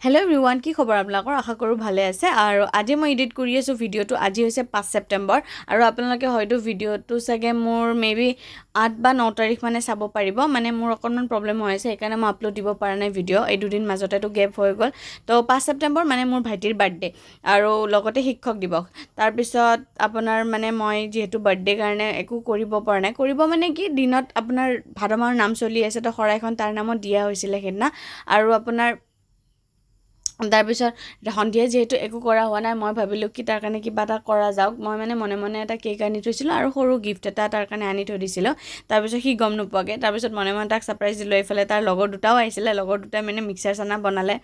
Hello' everyone, কি খবৰ আপোনালোকৰ? আশা কৰোঁ ভালে আছে। আৰু আজি মই এডিট কৰি আছোঁ ভিডিঅ'টো। আজি হৈছে 5 ছেপ্টেম্বৰ আৰু আপোনালোকে হয়তো ভিডিঅ'টো চাগে মোৰ মেবি 8 বা 9 তাৰিখ মানে চাব পাৰিব। মানে মোৰ অকণমান প্ৰব্লেম হৈ আছে, সেইকাৰণে মই আপলোড দিব পৰা নাই ভিডিঅ'। এই দুদিন মাজতেতো গেপ হৈ গ'ল। তো 5 ছেপ্টেম্বৰ মানে মোৰ ভাইটিৰ বাৰ্থডে আৰু লগতে শিক্ষক দিৱস। তাৰপিছত আপোনাৰ মানে মই যিহেতু বাৰ্থডে কাৰণে একো কৰিব পৰা নাই। কৰিব মানে কি, দিনত আপোনাৰ ভাদ মাহৰ নাম চলি আছে, তো শৰাইখন তাৰ নামত দিয়া হৈছিলে সেইদিনা। আৰু আপোনাৰ তাৰপিছত সন্ধিয়া যিহেতু একো কৰা হোৱা নাই, মই ভাবিলোঁ কি তাৰ কাৰণে কিবা এটা কৰা যাওক। মই মানে মনে মনে এটা কেক আনি থৈছিলোঁ আৰু সৰু গিফ্ট এটা তাৰ কাৰণে আনি থৈ দিছিলোঁ। তাৰপিছত সি গম নোপোৱাকৈ তাৰপিছত মনে মনে তাক ছাৰপ্ৰাইজ দিলোঁ। এইফালে তাৰ লগৰ দুটাও আহিছিলে, লগৰ দুটাই মানে মিক্সাৰ চানা বনালে।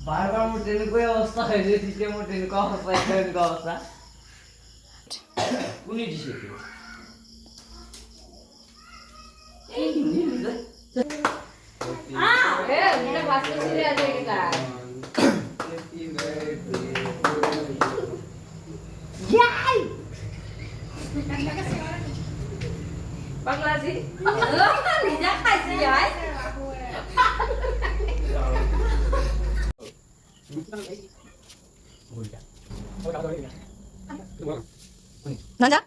বাৰবাৰ মোৰ তেনেকুৱাই অৱস্থা হৈ যায়, তেতিয়া মোৰ তেনেকুৱা অৱস্থা কোনে দিছে নাজা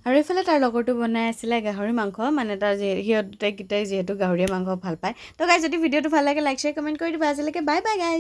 আৰু এইফালে তাৰ লগৰটো বনাই আছিলে গাহৰি মাংস। মানে তাৰ সিহঁত দুটাই যিহেতু গাহৰি মাংস ভাল পায়। তো গাইজ, যদি ভিডিঅ'টো ভাল লাগে লাইক শ্বেয়াৰ কমেণ্ট কৰি দিবা। আজিলৈকে বাই বাই গাইজ।